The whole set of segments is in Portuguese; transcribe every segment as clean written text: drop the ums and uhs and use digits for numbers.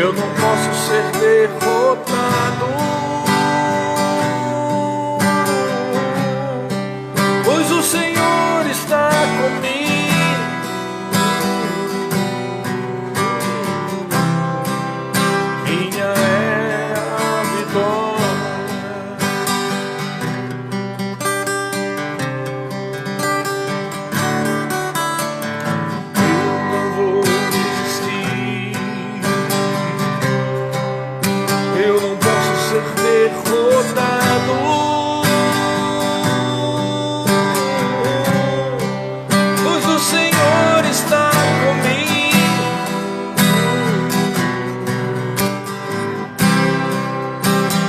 Eu não posso ser derrotado, pois o Senhor está comigo. Minha é a vitória. Eu não vou desistir. Eu não posso ser derrotado, pois o Senhor está comigo.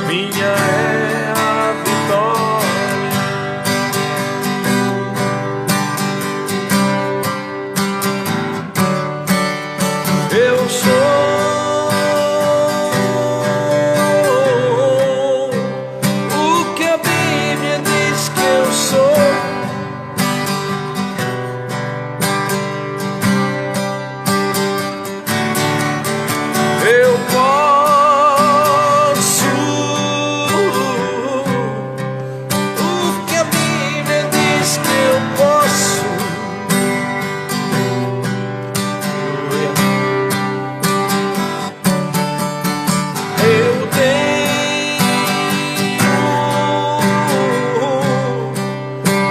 Minha é a vitória. Eu sou o que a Bíblia diz que eu sou. Eu posso o que a Bíblia diz que eu posso. Eu tenho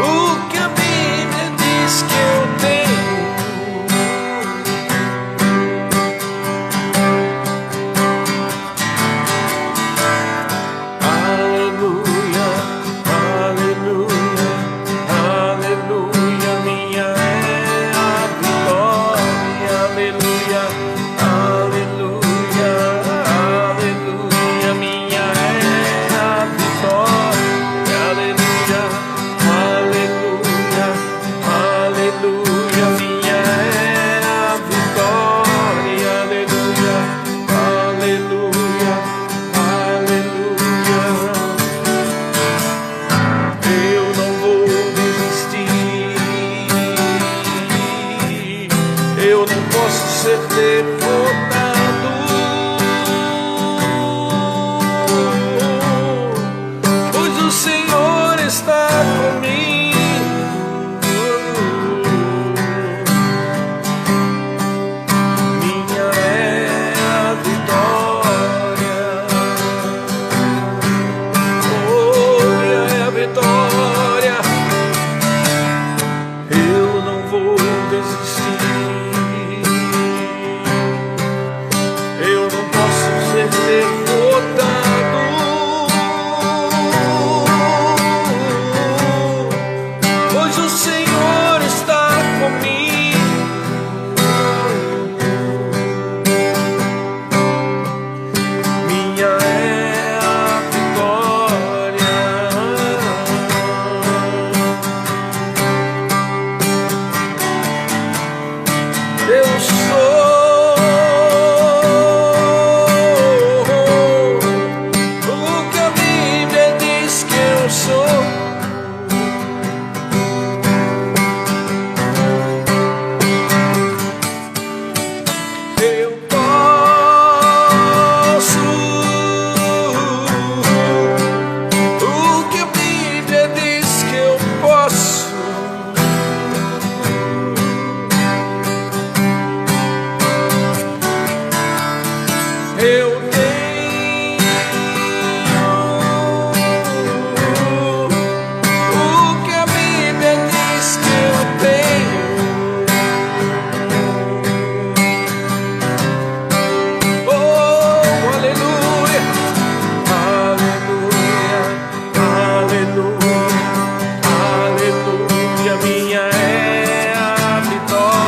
o que a Bíblia diz que eu tenho. Aleluia, aleluia, aleluia, minha é a vitória. Aleluia, aleluia, aleluia, minha é a vitória. Aleluia, aleluia, aleluia, minha é a vitória. Aleluia, aleluia, aleluia. Eu não vou desistir. Eu não posso ser derrotado, pois o Senhor está comigo. Minha é a vitória. Oh, minha é a vitória. Eu não vou desistir. Eu não posso ser derrotado, pois o Senhor está comigo. Minha é a vitória. Eu sou o que a Bíblia diz que eu sou. Eu posso o que a Bíblia diz que eu posso. Eu tenho o que a Bíblia diz que eu tenho. Oh, aleluia, aleluia, aleluia, aleluia, minha é a vitória.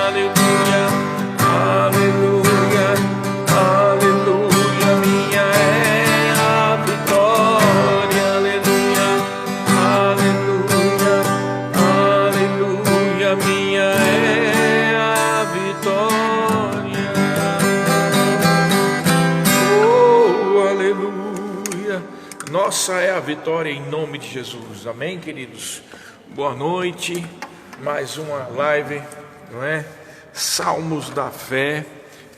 Aleluia, aleluia, aleluia, minha é a vitória. Aleluia, aleluia, aleluia, minha é a vitória. Oh, aleluia. Nossa é a vitória em nome de Jesus. Amém, queridos? Boa noite. Mais uma live, não é? Salmos da Fé.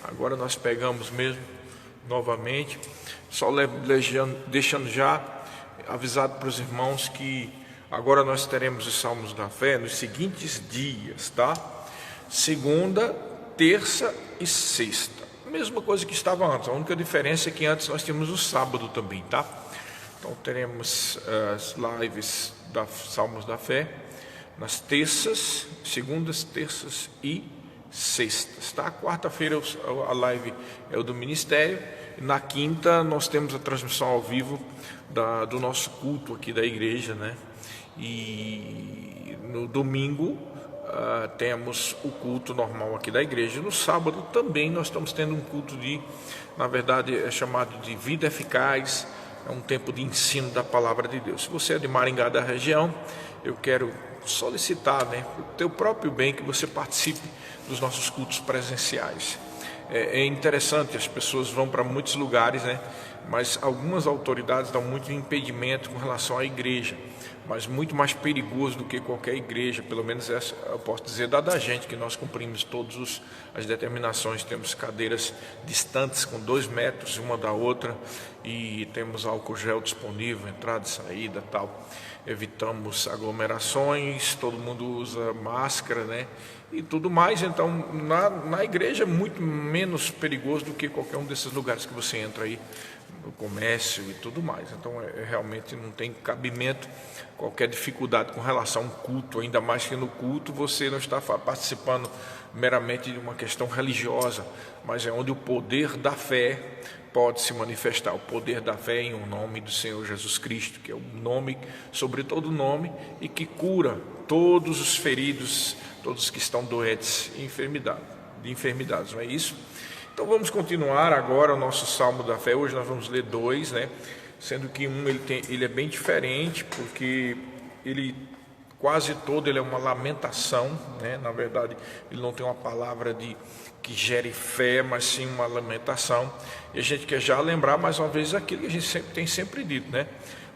Agora nós pegamos mesmo novamente, só deixando já avisado para os irmãos que agora nós teremos os Salmos da Fé nos seguintes dias, tá? Segunda, terça e sexta. Mesma coisa que estava antes, a única diferença é que antes nós tínhamos o sábado também, tá? Então teremos as lives da Salmos da Fé nas terças, segundas, terças e sextas, tá? Quarta-feira a live é o do ministério, e na quinta nós temos a transmissão ao vivo do nosso culto aqui da igreja, né? E no domingo temos o culto normal aqui da igreja. No sábado também nós estamos tendo um culto na verdade é chamado de Vida Eficaz, é um tempo de ensino da palavra de Deus. Se você é de Maringá da região, eu quero solicitar, né, para o teu próprio bem, que você participe dos nossos cultos presenciais. É interessante, as pessoas vão para muitos lugares, né, mas algumas autoridades dão muito impedimento com relação à igreja, mas muito mais perigoso do que qualquer igreja, pelo menos essa eu posso dizer, dada a gente, que nós cumprimos todas as determinações, temos cadeiras distantes com 2 metros uma da outra, e temos álcool gel disponível, entrada e saída, tal. Evitamos aglomerações, todo mundo usa máscara, né, e tudo mais. Então na igreja é muito menos perigoso do que qualquer um desses lugares que você entra aí, no comércio e tudo mais. Então realmente não tem cabimento qualquer dificuldade com relação a um culto, ainda mais que no culto você não está participando meramente de uma questão religiosa, mas é onde o poder da fé pode se manifestar, o poder da fé em o nome do Senhor Jesus Cristo, que é o nome sobre todo nome e que cura todos os feridos, todos que estão doentes de enfermidades, não é isso? Então vamos continuar agora o nosso Salmo da Fé. Hoje nós vamos ler 2, né? Sendo que ele é bem diferente, porque ele quase todo ele é uma lamentação, né? Na verdade, ele não tem uma palavra que gere fé, mas sim uma lamentação. E a gente quer já lembrar mais uma vez aquilo que a gente tem sempre dito, né?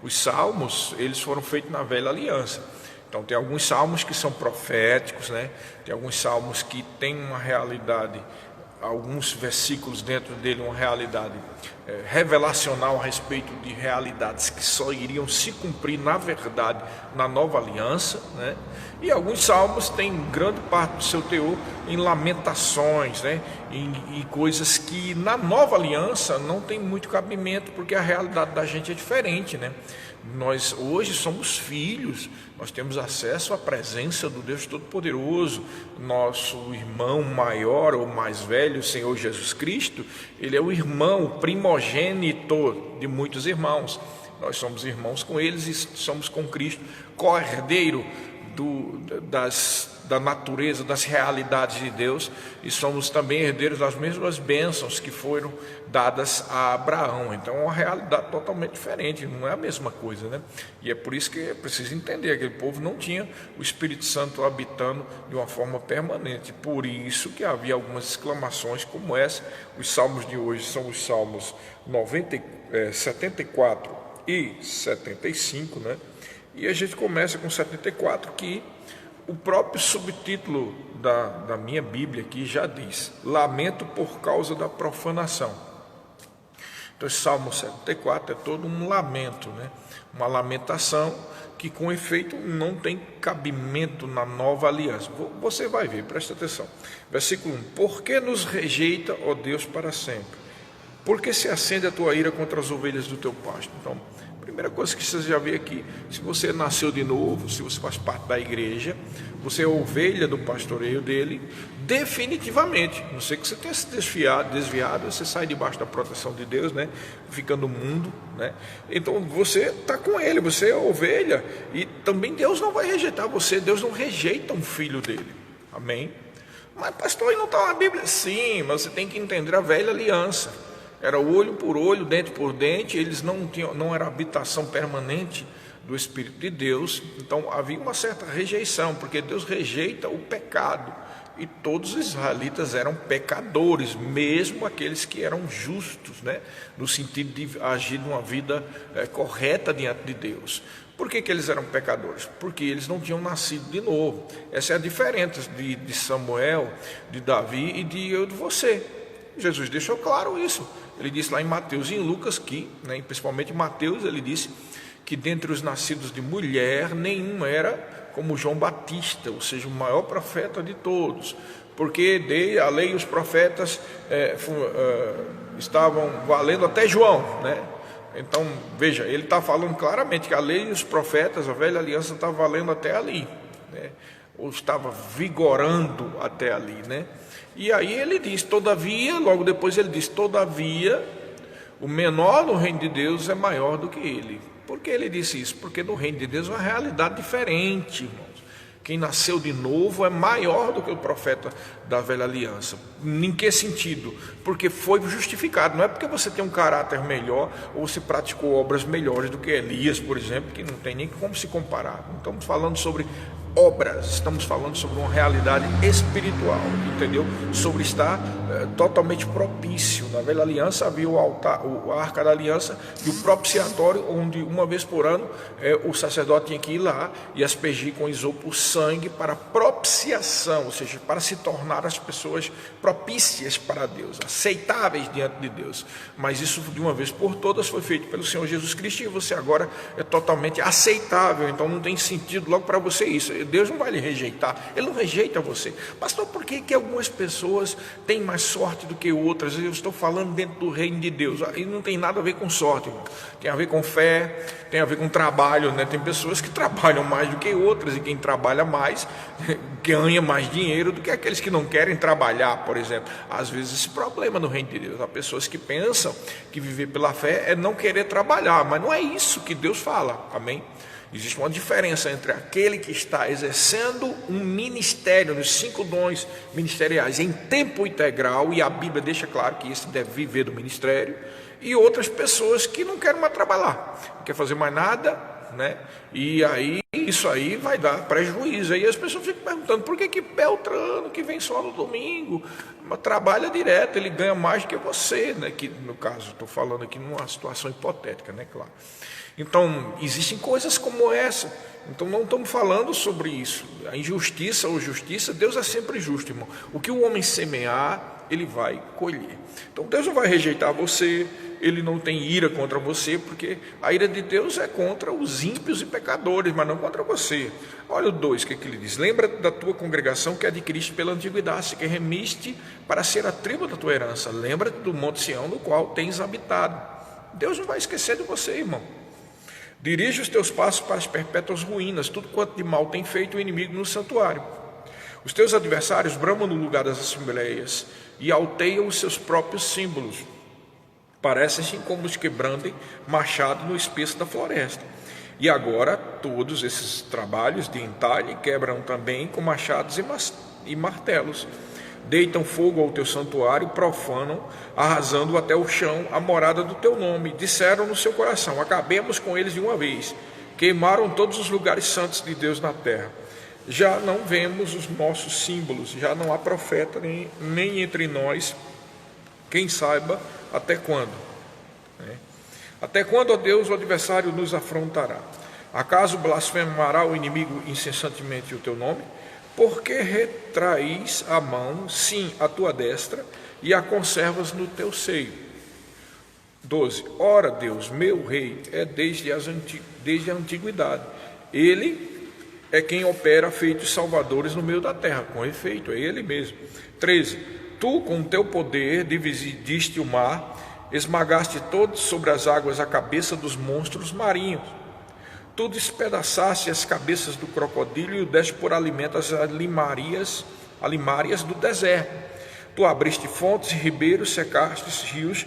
Os salmos, eles foram feitos na velha aliança. Então tem alguns salmos que são proféticos, né? Tem alguns salmos que têm uma realidade, alguns versículos dentro dele, uma realidade revelacional a respeito de realidades que só iriam se cumprir na verdade na nova aliança, né? E alguns salmos têm grande parte do seu teor em lamentações, né? E coisas que na nova aliança não tem muito cabimento, porque a realidade da gente é diferente, né? Nós hoje somos filhos, nós temos acesso à presença do Deus Todo-Poderoso. Nosso irmão maior ou mais velho, o Senhor Jesus Cristo, ele é o irmão, o primogênito de muitos irmãos. Nós somos irmãos com eles e somos com Cristo, co-herdeiro da natureza, das realidades de Deus, e somos também herdeiros das mesmas bênçãos que foram dadas a Abraão. Então é uma realidade totalmente diferente, não é a mesma coisa, né? E é por isso que é preciso entender, aquele povo não tinha o Espírito Santo habitando de uma forma permanente, por isso que havia algumas exclamações como essa. Os salmos de hoje são os salmos 74 e 75, né? E a gente começa com 74, que o próprio subtítulo da minha Bíblia aqui já diz: lamento por causa da profanação. Então esse Salmo 74 é todo um lamento, né? Uma lamentação que com efeito não tem cabimento na nova aliança. Você vai ver, presta atenção. Versículo 1: por que nos rejeita, ó Deus, para sempre? Por que se acende a tua ira contra as ovelhas do teu pasto? Então, primeira coisa que você já vê aqui, se você nasceu de novo, se você faz parte da igreja, você é ovelha do pastoreio dele, definitivamente, não sei que você tenha se desviado, você sai debaixo da proteção de Deus, né? Fica no mundo, né? Então você está com ele, você é ovelha, e também Deus não vai rejeitar você, Deus não rejeita um filho dele, amém? Mas pastor, não está na Bíblia? Sim, mas você tem que entender a velha aliança. Era olho por olho, dente por dente, eles não era habitação permanente do Espírito de Deus, então havia uma certa rejeição, porque Deus rejeita o pecado, e todos os israelitas eram pecadores, mesmo aqueles que eram justos, né? No sentido de agir de uma vida correta diante de Deus. Por que eles eram pecadores? Porque eles não tinham nascido de novo. Essa é a diferença de Samuel, de Davi e de você. Jesus deixou claro isso. Ele disse lá em Mateus e em Lucas que, né, principalmente em Mateus, ele disse que dentre os nascidos de mulher, nenhum era como João Batista, ou seja, o maior profeta de todos, porque a lei e os profetas estavam valendo até João, né? Então, veja, ele está falando claramente que a lei e os profetas, a velha aliança, está valendo até ali, né? Ou estava vigorando até ali, né? E aí ele diz, todavia, logo depois ele diz, todavia, o menor no reino de Deus é maior do que ele. Por que ele disse isso? Porque no reino de Deus é uma realidade diferente, irmãos. Quem nasceu de novo é maior do que o profeta da velha aliança. Em que sentido? Porque foi justificado. Não é porque você tem um caráter melhor ou você praticou obras melhores do que Elias, por exemplo, que não tem nem como se comparar. Não estamos falando sobre obras, estamos falando sobre uma realidade espiritual, entendeu? Sobre estar totalmente propício. Na velha aliança havia o altar, a arca da aliança e o propiciatório, onde uma vez por ano o sacerdote tinha que ir lá e aspergir com isopo o sangue para propiciação, ou seja, para se tornar as pessoas propícias para Deus, aceitáveis diante de Deus. Mas isso de uma vez por todas foi feito pelo Senhor Jesus Cristo e você agora é totalmente aceitável. Então não tem sentido logo para você isso. Deus não vai lhe rejeitar, Ele não rejeita você. Pastor, por que algumas pessoas têm mais sorte do que outras? Eu estou falando dentro do reino de Deus. E não tem nada a ver com sorte, irmão. Tem a ver com fé, tem a ver com trabalho, né? Tem pessoas que trabalham mais do que outras, e quem trabalha mais ganha mais dinheiro do que aqueles que não querem trabalhar, por exemplo. Às vezes esse problema no reino de Deus, há pessoas que pensam que viver pela fé é não querer trabalhar, mas não é isso que Deus fala, amém? Existe uma diferença entre aquele que está exercendo um ministério, nos 5 dons ministeriais em tempo integral, e a Bíblia deixa claro que esse deve viver do ministério, e outras pessoas que não querem mais trabalhar, não quer fazer mais nada, né? E aí isso aí vai dar prejuízo. Aí as pessoas ficam perguntando, por que Beltrano, que vem só no domingo, trabalha direto, ele ganha mais do que você, né? Que no caso, estou falando aqui numa situação hipotética, né? Claro. Então, existem coisas como essa. Então, não estamos falando sobre isso. A injustiça ou justiça, Deus é sempre justo, irmão. O que o homem semear, ele vai colher. Então, Deus não vai rejeitar você, Ele não tem ira contra você, porque a ira de Deus é contra os ímpios e pecadores, mas não contra você. Olha o 2, o que ele diz? Lembra da tua congregação que adquiriste pela antiguidade, que remiste para ser a tribo da tua herança. Lembra-te do monte Sião, no qual tens habitado. Deus não vai esquecer de você, irmão. Dirige os teus passos para as perpétuas ruínas, tudo quanto de mal tem feito o inimigo no santuário. Os teus adversários bramam no lugar das assembleias e alteiam os seus próprios símbolos. Parecem como os que brandem machado no espesso da floresta. E agora todos esses trabalhos de entalhe quebram também com machados e martelos. Deitam fogo ao teu santuário, profanam, arrasando até o chão a morada do teu nome. Disseram no seu coração, acabemos com eles de uma vez. Queimaram todos os lugares santos de Deus na terra. Já não vemos os nossos símbolos, já não há profeta nem entre nós quem saiba até quando. Até quando, ó Deus, o adversário nos afrontará? Acaso blasfemará o inimigo incessantemente o teu nome? Porque retraís a mão, sim, a tua destra, e a conservas no teu seio. 12. Ora, Deus, meu rei, é desde a antiguidade. Ele é quem opera feitos salvadores no meio da terra. Com efeito, é Ele mesmo. 13. Tu, com o teu poder, dividiste o mar, esmagaste todos sobre as águas a cabeça dos monstros marinhos. Tu despedaçaste as cabeças do crocodilo e o deste por alimento às alimárias do deserto. Tu abriste fontes e ribeiros, secaste rios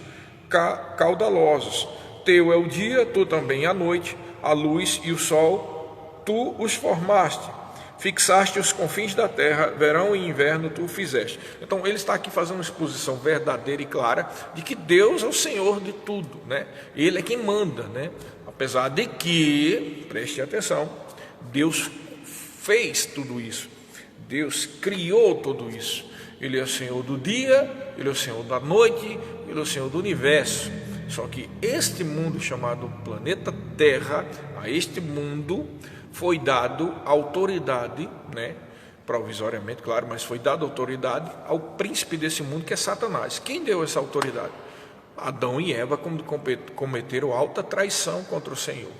caudalosos. Teu é o dia, tu também a noite, a luz e o sol, tu os formaste. Fixaste os confins da terra, verão e inverno tu o fizeste. Então ele está aqui fazendo uma exposição verdadeira e clara de que Deus é o Senhor de tudo, né? Ele é quem manda, né? Apesar de que, preste atenção, Deus fez tudo isso, Deus criou tudo isso. Ele é o Senhor do dia, Ele é o Senhor da noite, Ele é o Senhor do universo. Só que este mundo chamado planeta Terra, a este mundo foi dado autoridade, né, provisoriamente, claro, mas foi dada autoridade ao príncipe desse mundo, que é Satanás. Quem deu essa autoridade? Adão e Eva, quando cometeram alta traição contra o Senhor.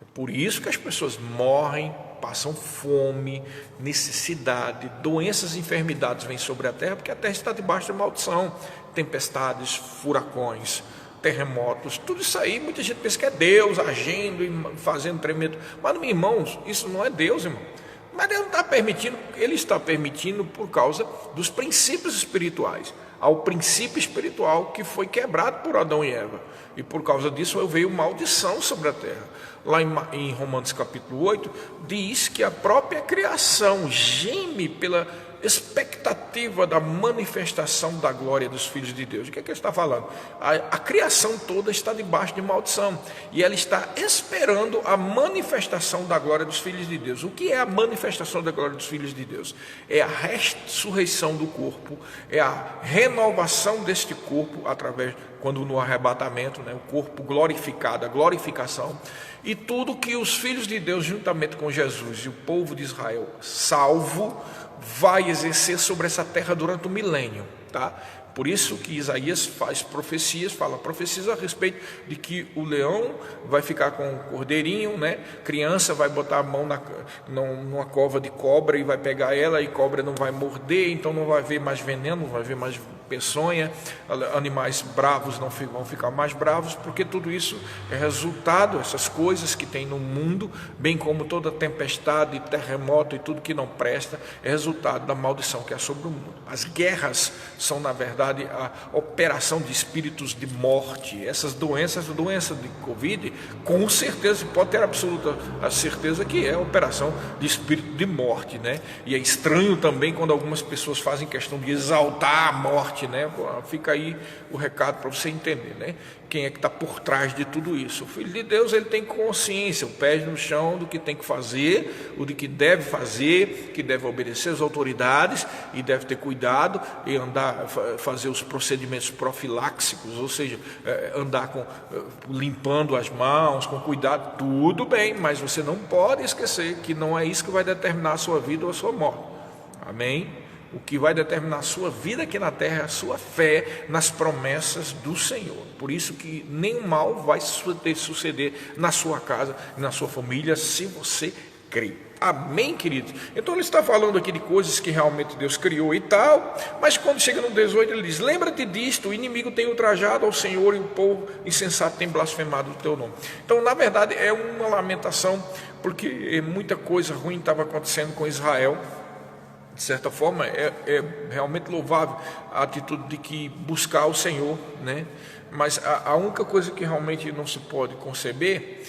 É por isso que as pessoas morrem, passam fome, necessidade, doenças e enfermidades vêm sobre a terra, porque a terra está debaixo de maldição, tempestades, furacões, terremotos, tudo isso aí. Muita gente pensa que é Deus agindo e fazendo tremendo, mas, meus irmãos, isso não é Deus, irmão. Mas Deus não está permitindo, Ele está permitindo por causa dos princípios espirituais. Há o princípio espiritual que foi quebrado por Adão e Eva, e por causa disso veio maldição sobre a terra. Lá em Romanos capítulo 8, diz que a própria criação geme pela expectativa da manifestação da glória dos filhos de Deus. O que é que ele está falando? A criação toda está debaixo de maldição, e ela está esperando a manifestação da glória dos filhos de Deus. O que é a manifestação da glória dos filhos de Deus? É a ressurreição do corpo, é a renovação deste corpo através, quando no arrebatamento, né, o corpo glorificado, a glorificação, e tudo que os filhos de Deus, juntamente com Jesus e o povo de Israel salvo, vai exercer sobre essa terra durante o milênio, tá? Por isso que Isaías faz profecias, fala profecias a respeito de que o leão vai ficar com o cordeirinho, né? Criança vai botar a mão numa cova de cobra e vai pegar ela, e cobra não vai morder, então não vai haver mais veneno, não vai haver mais peçonha, animais bravos não vão ficar mais bravos, porque tudo isso é resultado, essas coisas que tem no mundo, bem como toda tempestade, terremoto e tudo que não presta, é resultado da maldição que é sobre o mundo. As guerras são, na verdade, a operação de espíritos de morte. Essas doenças, a doença de Covid, com certeza, pode ter absoluta a certeza que é a operação de espírito de morte, né? E é estranho também quando algumas pessoas fazem questão de exaltar a morte, né? Fica aí o recado para você entender, né? Quem é que está por trás de tudo isso? O Filho de Deus, ele tem consciência, o pé no chão do que tem que fazer, o de que deve fazer, que deve obedecer às autoridades e deve ter cuidado e fazer os procedimentos profiláxicos, ou seja, andar limpando as mãos, com cuidado, tudo bem, mas você não pode esquecer que não é isso que vai determinar a sua vida ou a sua morte. Amém? O que vai determinar a sua vida aqui na terra é a sua fé nas promessas do Senhor. Por isso que nenhum mal vai suceder na sua casa, na sua família, se você crê. Amém, queridos? Então ele está falando aqui de coisas que realmente Deus criou e tal, mas quando chega no 18 ele diz: lembra-te disto, o inimigo tem ultrajado ao Senhor e o povo insensato tem blasfemado o teu nome. Então, na verdade, é uma lamentação, porque muita coisa ruim estava acontecendo com Israel. De certa forma, é realmente louvável a atitude de que buscar o Senhor, né? Mas a única coisa que realmente não se pode conceber,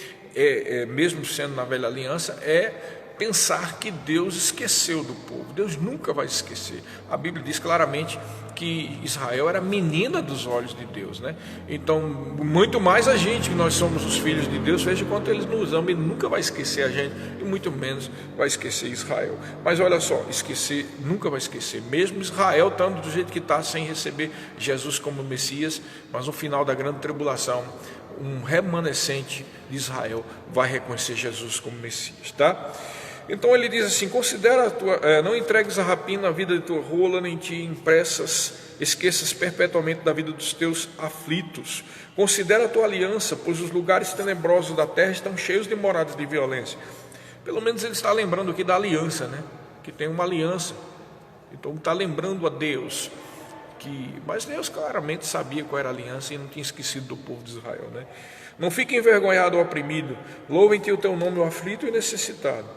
mesmo sendo na velha aliança, é pensar que Deus esqueceu do povo. Deus nunca vai esquecer. A Bíblia diz claramente que Israel era a menina dos olhos de Deus, né? Então, muito mais a gente, que nós somos os filhos de Deus, veja quanto Ele nos ama. Ele nunca vai esquecer a gente, e muito menos vai esquecer Israel. Mas olha só, esquecer, nunca vai esquecer. Mesmo Israel estando do jeito que está, sem receber Jesus como Messias, mas no final da grande tribulação, um remanescente de Israel vai reconhecer Jesus como Messias, tá? Então ele diz assim: considera não entregues a rapina a vida de tua rola, nem te impressas, esqueças perpetuamente da vida dos teus aflitos. Considera a tua aliança, pois os lugares tenebrosos da terra estão cheios de moradas de violência. Pelo menos ele está lembrando aqui da aliança, né? Que tem uma aliança. Então está lembrando a Deus mas Deus claramente sabia qual era a aliança e não tinha esquecido do povo de Israel, né? Não fique envergonhado ou oprimido, louvem-te o teu nome o aflito e necessitado.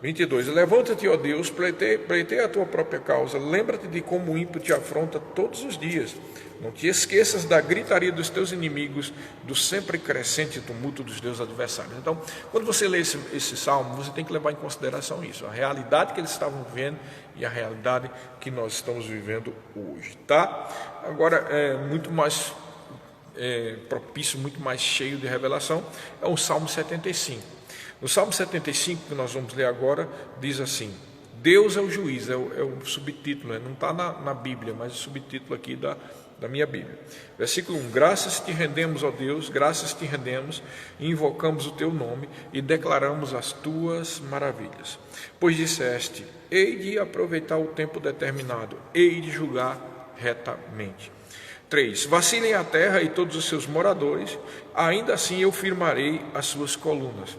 22. Levanta-te, ó Deus, pleiteia a tua própria causa, lembra-te de como o ímpio te afronta todos os dias. Não te esqueças da gritaria dos teus inimigos, do sempre crescente tumulto dos teus adversários. Então, quando você lê esse salmo, você tem que levar em consideração isso, a realidade que eles estavam vivendo e a realidade que nós estamos vivendo hoje, tá? Agora, muito mais propício, muito mais cheio de revelação, é o Salmo 75. No Salmo 75, que nós vamos ler agora, diz assim: Deus é o juiz, é o subtítulo, não está na Bíblia, mas o subtítulo aqui da minha Bíblia. Versículo 1: graças te rendemos, ó Deus, graças te rendemos, e invocamos o teu nome e declaramos as tuas maravilhas. Pois disseste: hei de aproveitar o tempo determinado, hei de julgar retamente. 3: vacilem a terra e todos os seus moradores, ainda assim eu firmarei as suas colunas.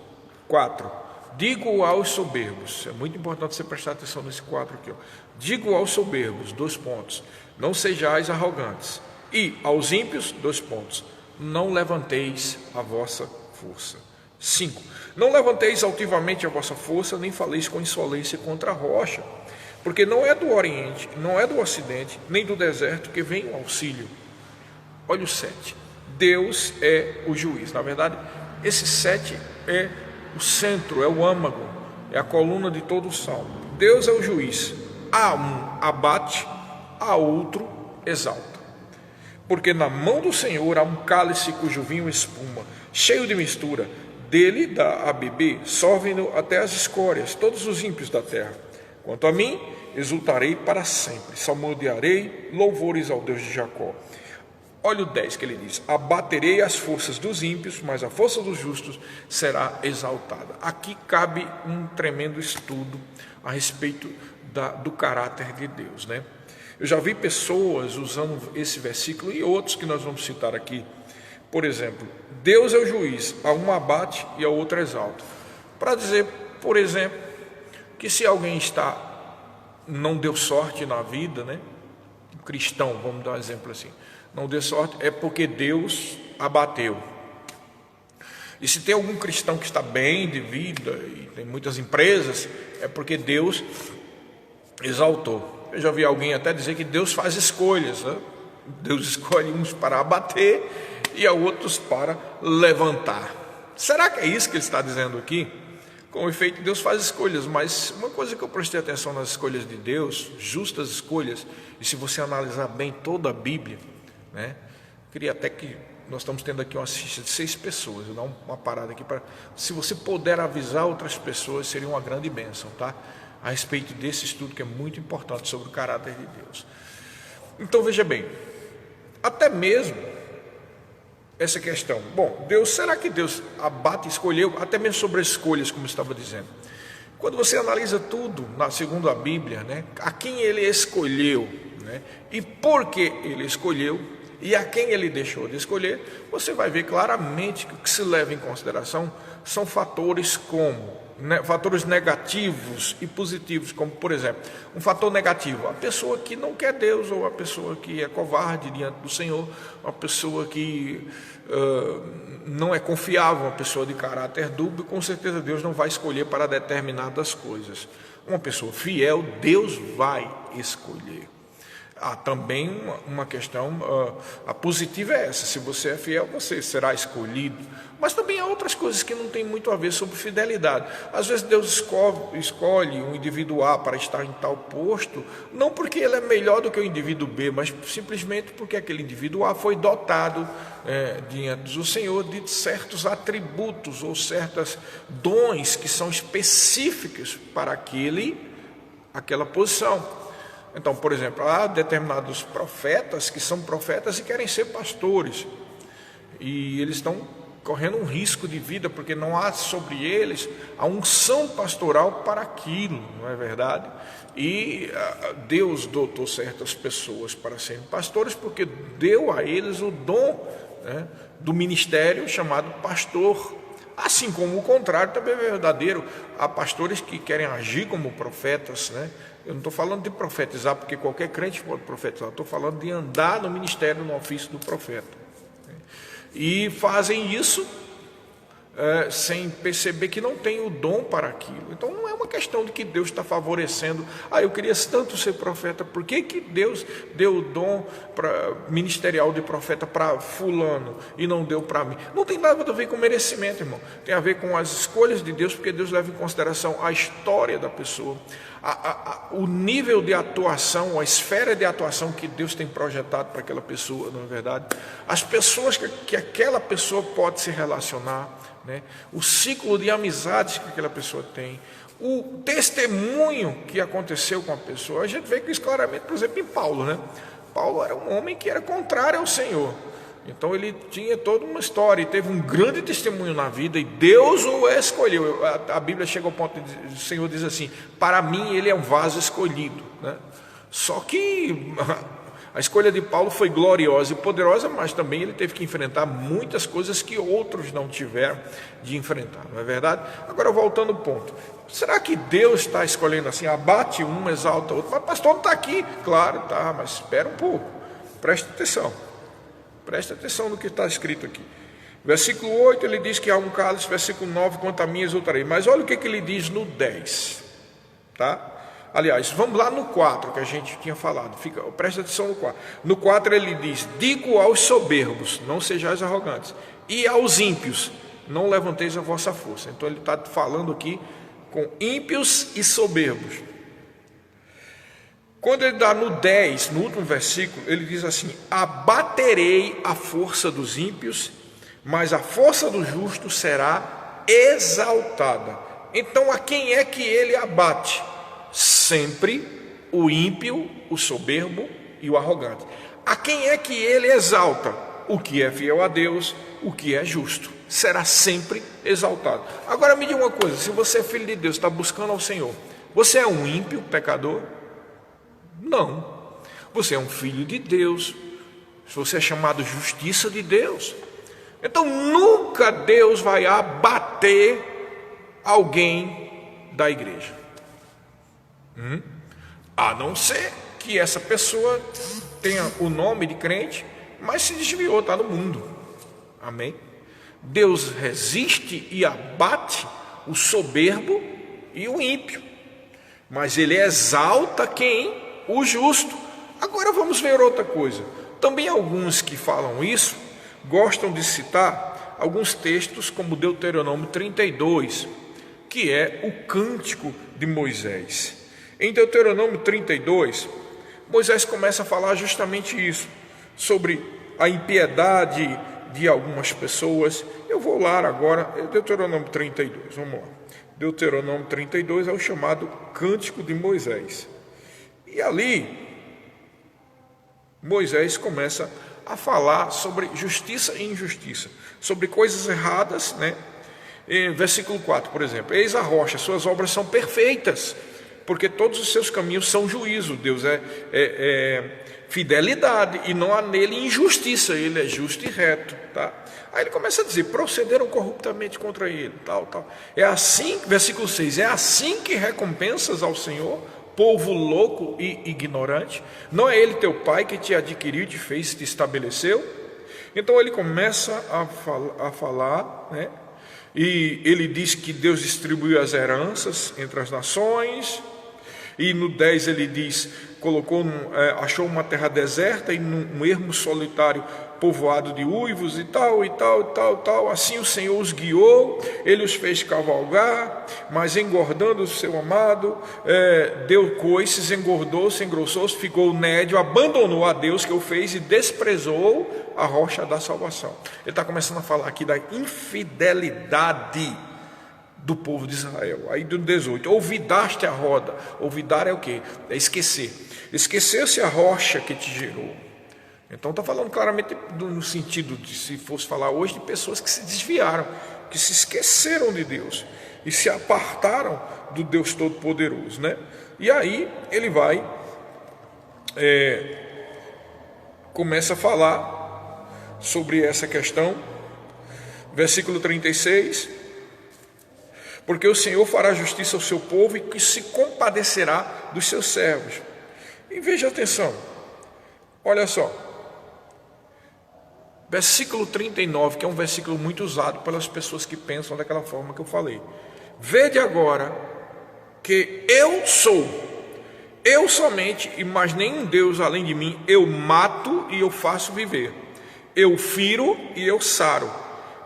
4: digo aos soberbos, é muito importante você prestar atenção nesse quadro aqui, ó. Digo aos soberbos, 2 pontos, não sejais arrogantes, e aos ímpios, 2 pontos, não levanteis a vossa força. 5: não levanteis altivamente a vossa força, nem faleis com insolência contra a rocha, porque não é do Oriente, não é do Ocidente, nem do deserto que vem o auxílio. Olha o 7: Deus é o juiz. Na verdade, esse 7 é o centro, é o âmago, é a coluna de todo o salmo. Deus é o juiz. A um abate, a outro exalta. Porque na mão do Senhor há um cálice cujo vinho espuma, cheio de mistura. Dele dá a beber, sorvem-no até as escórias, todos os ímpios da terra. Quanto a mim, exultarei para sempre, salmodiarei louvores ao Deus de Jacó. Olha o 10 que ele diz: abaterei as forças dos ímpios, mas a força dos justos será exaltada. Aqui cabe um tremendo estudo a respeito do caráter de Deus, né? Eu já vi pessoas usando esse versículo e outros que nós vamos citar aqui. Por exemplo, Deus é o juiz, a um abate e a outro exalta. Para dizer, por exemplo, que se alguém não deu sorte na vida, né? Um cristão, vamos dar um exemplo assim, não deu sorte, é porque Deus abateu. E se tem algum cristão que está bem de vida, e tem muitas empresas, é porque Deus exaltou. Eu já vi alguém até dizer que Deus faz escolhas, né? Deus escolhe uns para abater e a outros para levantar. Será que é isso que ele está dizendo aqui? Com efeito, Deus faz escolhas, mas uma coisa que eu prestei atenção nas escolhas de Deus, justas escolhas, e se você analisar bem toda a Bíblia, né? Queria até que nós estamos tendo aqui uma assistência de 6 pessoas. Eu vou dar uma parada aqui para, se você puder avisar outras pessoas, seria uma grande bênção, tá? A respeito desse estudo que é muito importante sobre o caráter de Deus. Então veja bem, até mesmo essa questão, bom, Deus, será que Deus abate e escolheu, até mesmo sobre as escolhas, como eu estava dizendo? Quando você analisa tudo, segundo a Bíblia, né, a quem ele escolheu, né, e por que ele escolheu, e a quem ele deixou de escolher, você vai ver claramente que o que se leva em consideração são fatores como, fatores negativos e positivos, como por exemplo, um fator negativo, a pessoa que não quer Deus, ou a pessoa que é covarde diante do Senhor, uma pessoa que não é confiável, uma pessoa de caráter dúbio, com certeza Deus não vai escolher para determinadas coisas. Uma pessoa fiel, Deus vai escolher. Há também uma questão, a positiva é essa: se você é fiel, você será escolhido. Mas também há outras coisas que não tem muito a ver sobre fidelidade. Às vezes Deus escolhe um indivíduo A para estar em tal posto, não porque ele é melhor do que o indivíduo B, mas simplesmente porque aquele indivíduo A foi dotado diante do Senhor de certos atributos ou certos dons que são específicos para aquela posição. Então, por exemplo, há determinados profetas que são profetas e querem ser pastores, e eles estão correndo um risco de vida, porque não há sobre eles a unção pastoral para aquilo, não é verdade? E Deus dotou certas pessoas para serem pastores, porque deu a eles o dom, né, do ministério chamado pastor. Assim como o contrário também é verdadeiro. Há pastores que querem agir como profetas, né? Eu não estou falando de profetizar, porque qualquer crente pode profetizar. Estou falando de andar no ministério, no ofício do profeta. E fazem isso sem perceber que não tem o dom para aquilo. Então não é uma questão de que Deus está favorecendo. Eu queria tanto ser profeta, por que Deus deu o dom ministerial de profeta para fulano e não deu para mim? Não tem nada a ver com merecimento, irmão. Tem a ver com as escolhas de Deus, porque Deus leva em consideração a história da pessoa, o nível de atuação, a esfera de atuação que Deus tem projetado para aquela pessoa, não é verdade? As pessoas que aquela pessoa pode se relacionar, né? O ciclo de amizades que aquela pessoa tem, o testemunho que aconteceu com a pessoa. A gente vê isso claramente, por exemplo, em Paulo, né? Paulo era um homem que era contrário ao Senhor. Então ele tinha toda uma história, e teve um grande testemunho na vida, e Deus o escolheu. A Bíblia chega ao ponto de o Senhor diz assim: para mim ele é um vaso escolhido, né? Só que a escolha de Paulo foi gloriosa e poderosa, mas também ele teve que enfrentar muitas coisas que outros não tiveram de enfrentar, não é verdade? Agora, voltando ao ponto, será que Deus está escolhendo assim, abate um, exalta outro? Mas pastor, não está aqui. Claro, tá, mas espera um pouco, preste atenção no que está escrito aqui. Versículo 8 ele diz que há um cálice, versículo 9, quanto a mim exultarei. Mas olha o que ele diz no 10, tá? Aliás, vamos lá no 4 que a gente tinha falado. Presta atenção no 4. No 4 ele diz: digo aos soberbos, não sejais arrogantes, e aos ímpios, não levanteis a vossa força. Então ele está falando aqui com ímpios e soberbos. Quando ele dá no 10, no último versículo, ele diz assim: abaterei a força dos ímpios, mas a força do justo será exaltada. Então a quem é que ele abate? Sempre o ímpio, o soberbo e o arrogante. A quem é que ele exalta? O que é fiel a Deus, o que é justo, será sempre exaltado. Agora me diga uma coisa: se você é filho de Deus, está buscando ao Senhor, você é um ímpio, pecador? Não, você é um filho de Deus, você é chamado justiça de Deus. Então nunca Deus vai abater alguém da igreja, a não ser que essa pessoa tenha o nome de crente, mas se desviou, está no mundo. Amém? Deus resiste e abate o soberbo e o ímpio, mas ele exalta quem? O justo. Agora vamos ver outra coisa. Também alguns que falam isso gostam de citar alguns textos como Deuteronômio 32, que é o cântico de Moisés. Em Deuteronômio 32, Moisés começa a falar justamente isso, sobre a impiedade de algumas pessoas. Eu vou lá agora, Deuteronômio 32, vamos lá. Deuteronômio 32 é o chamado Cântico de Moisés. E ali, Moisés começa a falar sobre justiça e injustiça, sobre coisas erradas, né? Em versículo 4, por exemplo: eis a rocha, suas obras são perfeitas, porque todos os seus caminhos são juízo. Deus é fidelidade, e não há nele injustiça, ele é justo e reto, tá? Aí ele começa a dizer: procederam corruptamente contra ele, tal. É assim, versículo 6, é assim que recompensas ao Senhor, povo louco e ignorante? Não é ele teu pai que te adquiriu, te fez, te estabeleceu? Então ele começa a falar, né? E ele diz que Deus distribuiu as heranças entre as nações. E no 10 ele diz: achou uma terra deserta e num ermo solitário povoado de uivos e tal. Assim o Senhor os guiou, ele os fez cavalgar, mas engordando o seu amado, deu coices, engordou-se, engrossou-se, ficou nédio, abandonou a Deus que o fez e desprezou a rocha da salvação. Ele está começando a falar aqui da infidelidade do povo de Israel. Aí do 18: olvidaste a roda. Olvidar é o quê? É esquecer. Esqueceu-se a rocha que te gerou. Então está falando claramente no sentido de, se fosse falar hoje, de pessoas que se desviaram, que se esqueceram de Deus e se apartaram do Deus Todo-Poderoso, né? E aí ele vai começa a falar sobre essa questão. Versículo 36: porque o Senhor fará justiça ao seu povo e que se compadecerá dos seus servos. E veja atenção, olha só, versículo 39, que é um versículo muito usado pelas pessoas que pensam daquela forma que eu falei: vede agora que eu sou, eu somente, e mais nenhum Deus além de mim. Eu mato e eu faço viver, eu firo e eu saro,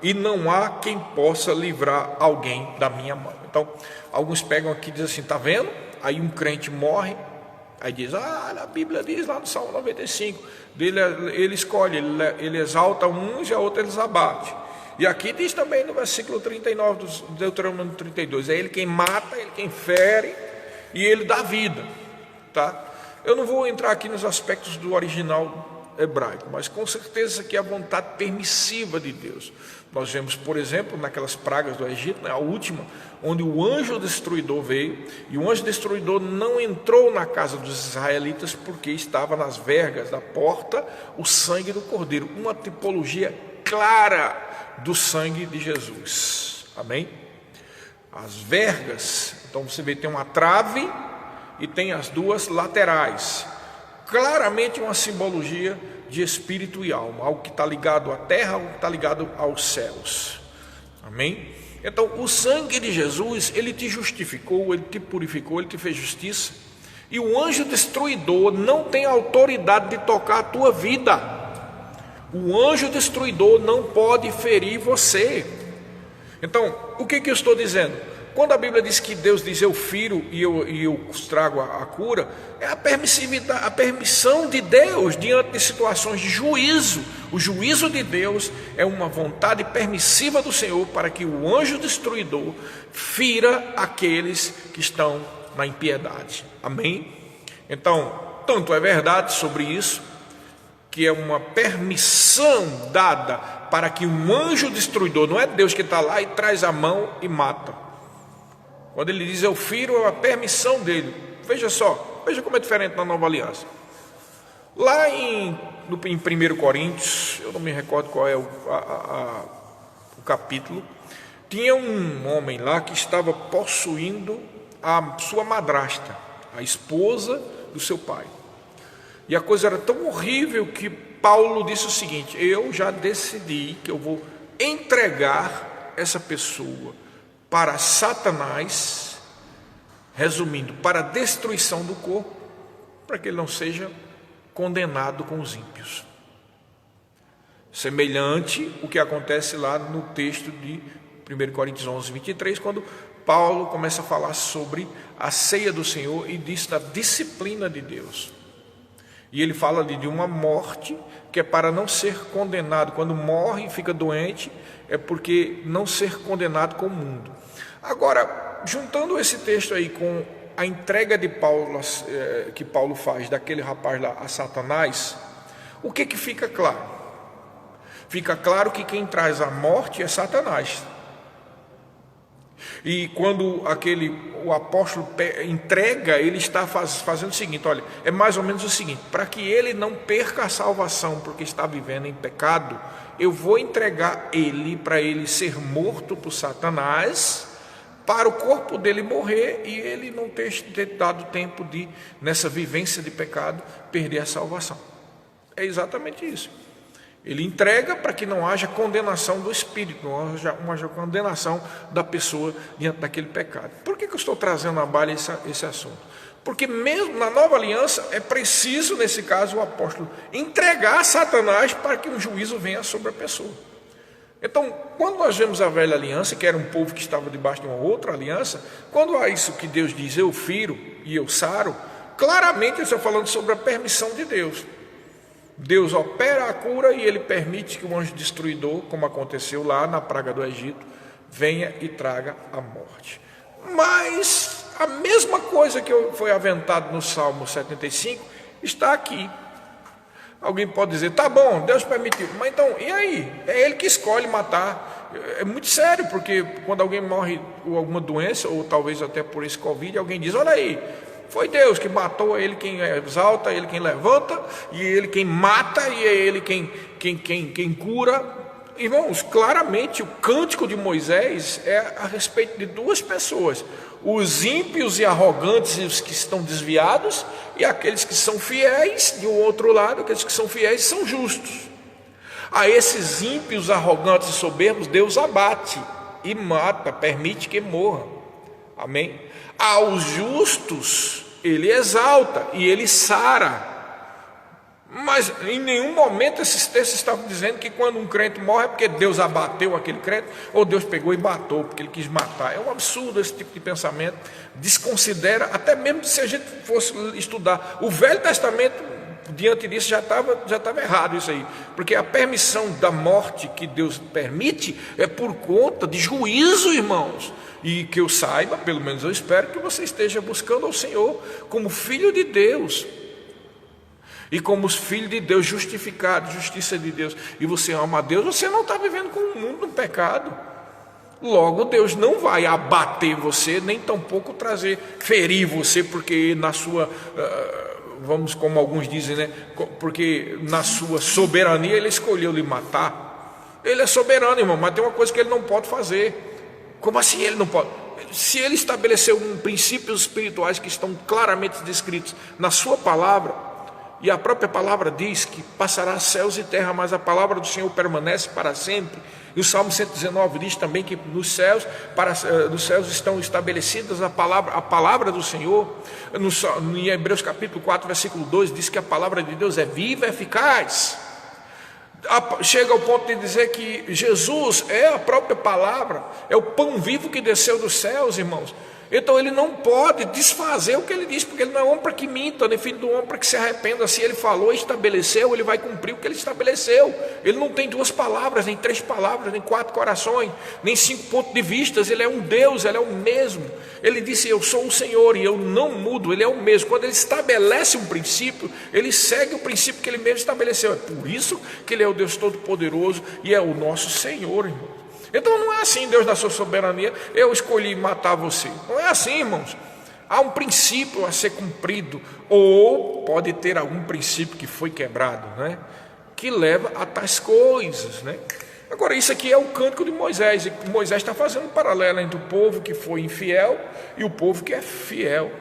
e não há quem possa livrar alguém da minha mão. Então, alguns pegam aqui e dizem assim: está vendo? Aí um crente morre, aí diz: a Bíblia diz lá no Salmo 95, ele escolhe, ele exalta uns e a outros eles abate. E aqui diz também no versículo 39 do Deuteronômio 32, é ele quem mata, ele quem fere, e ele dá vida, tá? Eu não vou entrar aqui nos aspectos do original hebraico, mas com certeza que é a vontade permissiva de Deus. Nós vemos, por exemplo, naquelas pragas do Egito, né, a última, onde o anjo destruidor veio, e o anjo destruidor não entrou na casa dos israelitas porque estava nas vergas da porta o sangue do cordeiro, uma tipologia clara do sangue de Jesus. Amém? As vergas, então você vê, tem uma trave e tem as duas laterais, claramente uma simbologia de espírito e alma, algo que está ligado à terra, algo que está ligado aos céus. Amém? Então o sangue de Jesus, ele te justificou, ele te purificou, ele te fez justiça, e o anjo destruidor não tem autoridade de tocar a tua vida. O anjo destruidor não pode ferir você. Então, o que eu estou dizendo? Quando a Bíblia diz que Deus diz eu firo e eu trago a cura, é a permissividade, a permissão de Deus diante de situações de juízo. O juízo de Deus é uma vontade permissiva do Senhor para que o anjo destruidor fira aqueles que estão na impiedade. Amém? Então, tanto é verdade sobre isso, que é uma permissão dada para que um anjo destruidor, não é Deus que está lá e traz a mão e mata. Quando ele diz eu firo, é a permissão dele. Veja só, veja como é diferente na Nova Aliança. Lá em 1 Coríntios, eu não me recordo qual é o capítulo, tinha um homem lá que estava possuindo a sua madrasta, a esposa do seu pai. E a coisa era tão horrível que Paulo disse o seguinte: eu já decidi que eu vou entregar essa pessoa para Satanás, resumindo, para a destruição do corpo, para que ele não seja condenado com os ímpios. Semelhante o que acontece lá no texto de 1 Coríntios 11, 23, quando Paulo começa a falar sobre a ceia do Senhor e diz da disciplina de Deus. E ele fala ali de uma morte que é para não ser condenado. Quando morre e fica doente, é porque não ser condenado com o mundo. Agora, juntando esse texto aí com a entrega de Paulo, que Paulo faz daquele rapaz lá a Satanás, o que fica claro? Fica claro que quem traz a morte é Satanás. E quando o apóstolo entrega, ele está fazendo o seguinte: olha, é mais ou menos o seguinte: para que ele não perca a salvação porque está vivendo em pecado, eu vou entregar ele para ele ser morto por Satanás, para o corpo dele morrer e ele não ter dado tempo de, nessa vivência de pecado, perder a salvação. É exatamente isso. Ele entrega para que não haja condenação do espírito, não haja condenação da pessoa diante daquele pecado. Por que eu estou trazendo à baila esse assunto? Porque mesmo na nova aliança é preciso, nesse caso, o apóstolo entregar a Satanás para que o juízo venha sobre a pessoa. Então, quando nós vemos a velha aliança, que era um povo que estava debaixo de uma outra aliança, quando há isso que Deus diz, eu firo e eu saro, claramente eu estou falando sobre a permissão de Deus. Deus opera a cura e ele permite que o anjo destruidor, como aconteceu lá na praga do Egito, venha e traga a morte. Mas a mesma coisa que foi aventado no Salmo 75 está aqui. Alguém pode dizer, tá bom, Deus permitiu, mas então, e aí? É ele que escolhe matar. É muito sério, porque quando alguém morre por alguma doença, ou talvez até por esse Covid, alguém diz, olha aí, foi Deus que matou, é ele quem exalta, é ele quem levanta, e é ele quem mata, e é ele quem cura. Irmãos, claramente o cântico de Moisés é a respeito de duas pessoas: os ímpios e arrogantes, os que estão desviados, e aqueles que são fiéis. De um outro lado, aqueles que são fiéis são justos. A esses ímpios, arrogantes e soberbos, Deus abate e mata, permite que morram. Amém? Aos justos ele exalta e ele sara. Mas em nenhum momento esses textos estavam dizendo que quando um crente morre é porque Deus abateu aquele crente, ou Deus pegou e matou porque ele quis matar. É um absurdo esse tipo de pensamento. Desconsidera, até mesmo se a gente fosse estudar o Velho Testamento, diante disso já estava errado isso aí, porque a permissão da morte que Deus permite é por conta de juízo, irmãos. E que eu saiba, pelo menos eu espero, que você esteja buscando ao Senhor como filho de Deus, E como os filhos de Deus, justificados, justiça de Deus, e você ama a Deus, você não está vivendo com o mundo no pecado. Logo, Deus não vai abater você, nem tampouco ferir você, porque na sua, vamos, como alguns dizem, né? Porque na sua soberania Ele escolheu lhe matar. Ele é soberano, irmão, mas tem uma coisa que Ele não pode fazer. Como assim Ele não pode? Se Ele estabeleceu princípios espirituais que estão claramente descritos na sua palavra, e a própria palavra diz que passará céus e terra, mas a palavra do Senhor permanece para sempre. E o Salmo 119 diz também que nos céus estão estabelecidas a palavra do Senhor. Em Hebreus capítulo 4, versículo 2, diz que a palavra de Deus é viva e eficaz. Chega ao ponto de dizer que Jesus é a própria palavra, é o pão vivo que desceu dos céus, irmãos. Então Ele não pode desfazer o que Ele diz, porque Ele não é homem para que minta, nem filho do homem para que se arrependa. Se Ele falou e estabeleceu, Ele vai cumprir o que Ele estabeleceu. Ele não tem 2 palavras, nem 3 palavras, nem 4 corações, nem 5 pontos de vista. Ele é um Deus, Ele é o mesmo. Ele disse: eu sou o Senhor e eu não mudo. Ele é o mesmo. Quando Ele estabelece um princípio, Ele segue o princípio que Ele mesmo estabeleceu. É por isso que Ele é o Deus Todo-Poderoso e é o nosso Senhor, irmão. Então não é assim, Deus, na sua soberania, eu escolhi matar você. Não é assim, irmãos. Há um princípio a ser cumprido, ou pode ter algum princípio que foi quebrado, né? Que leva a tais coisas, né? Agora, isso aqui é o cântico de Moisés, e Moisés está fazendo um paralelo entre o povo que foi infiel e o povo que é fiel.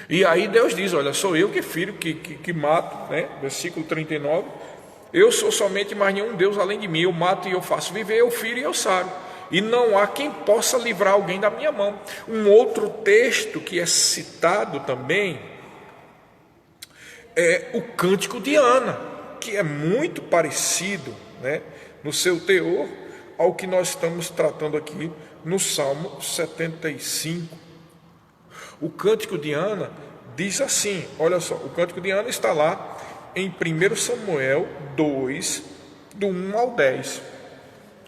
E aí Deus diz: olha, sou eu que firo, que mato, né? Versículo 39. Eu sou somente, mais nenhum Deus além de mim. Eu mato e eu faço viver, eu firo e eu saro. E não há quem possa livrar alguém da minha mão. Um outro texto que é citado também é o Cântico de Ana, que é muito parecido, né, no seu teor ao que nós estamos tratando aqui no Salmo 75. O Cântico de Ana diz assim, olha só, o Cântico de Ana está lá em 1 Samuel 2, do 1 ao 10.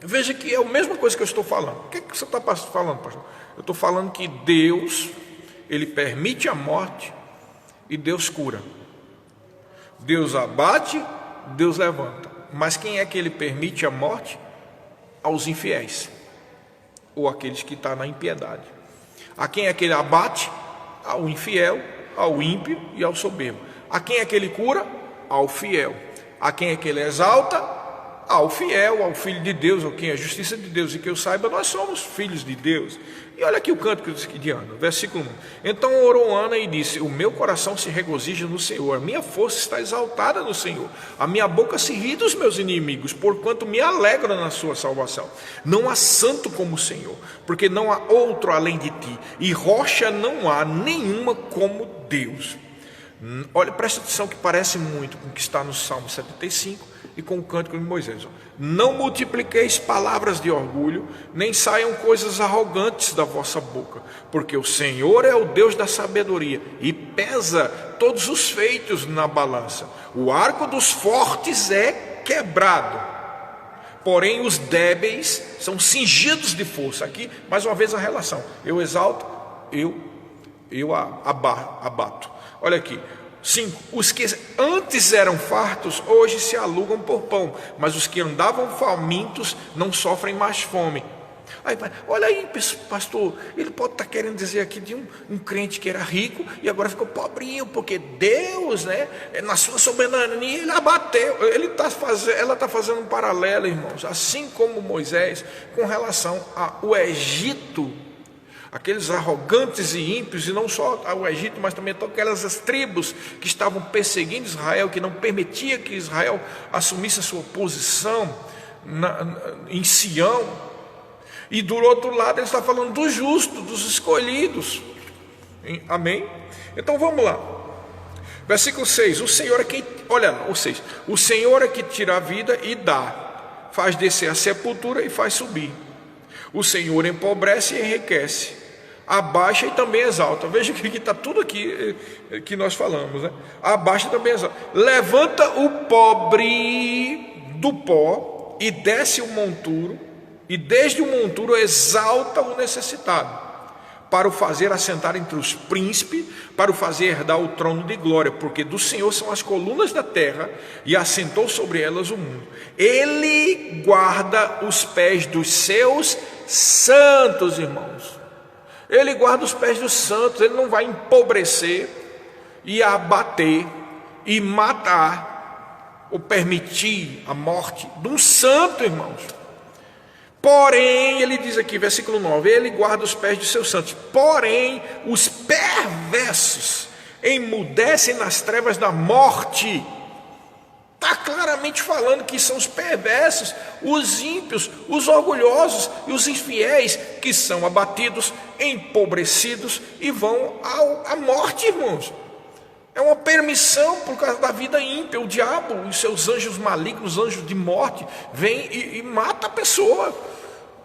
Veja que é a mesma coisa que eu estou falando. O que você está falando, pastor? Eu estou falando que Deus, Ele permite a morte e Deus cura. Deus abate, Deus levanta. Mas quem é que Ele permite a morte? Aos infiéis, ou aqueles que estão na impiedade. A quem é que Ele abate? Ao infiel, ao ímpio e ao soberbo. A quem é que Ele cura? Ao fiel. A quem é que Ele exalta? Ao fiel, ao Filho de Deus, ao quem é a justiça de Deus. E que eu saiba, nós somos filhos de Deus. E olha aqui o cântico de Ana, versículo 1. Então orou Ana e disse: o meu coração se regozija no Senhor, a minha força está exaltada no Senhor, a minha boca se ri dos meus inimigos, porquanto me alegra na sua salvação. Não há santo como o Senhor, porque não há outro além de ti, e rocha não há nenhuma como Deus. Olha, presta atenção que parece muito com o que está no Salmo 75 e com o cântico de Moisés. Não multipliqueis palavras de orgulho, nem saiam coisas arrogantes da vossa boca, porque o Senhor é o Deus da sabedoria e pesa todos os feitos na balança. O arco dos fortes é quebrado, porém os débeis são cingidos de força. Aqui, mais uma vez, a relação: eu exalto, eu abato. Olha aqui, 5. Os que antes eram fartos, hoje se alugam por pão, mas os que andavam famintos não sofrem mais fome. Aí, olha aí, pastor, ele pode estar querendo dizer aqui de um crente que era rico e agora ficou pobrinho, porque Deus, né, na sua soberania, Ele abateu. Ela está fazendo um paralelo, irmãos, assim como Moisés, com relação ao Egito. Aqueles arrogantes e ímpios, e não só o Egito, mas também todas aquelas tribos que estavam perseguindo Israel, que não permitia que Israel assumisse a sua posição em Sião. E do outro lado ele está falando dos justos, dos escolhidos. Amém? Então vamos lá. Versículo 6. O Senhor é quem, olha lá, o 6. O Senhor é que tira a vida e dá, faz descer a sepultura e faz subir. O Senhor empobrece e enriquece, abaixa e também exalta. Veja que está tudo aqui que nós falamos, né? Abaixa e também exalta. Levanta o pobre do pó e desce o monturo, e desde o monturo exalta o necessitado, para o fazer assentar entre os príncipes, para o fazer herdar o trono de glória, porque do Senhor são as colunas da terra, e assentou sobre elas o mundo. Ele guarda os pés dos seus santos, irmãos. Ele guarda os pés dos santos. Ele não vai empobrecer e abater e matar ou permitir a morte de um santo, irmãos. Porém, ele diz aqui, versículo 9, ele guarda os pés dos seus santos. Porém, os perversos emudecem nas trevas da morte. Está claramente falando que são os perversos, os ímpios, os orgulhosos e os infiéis que são abatidos, empobrecidos e vão à morte, irmãos. É uma permissão por causa da vida ímpia. O diabo e seus anjos malignos, anjos de morte, vêm e mata a pessoa,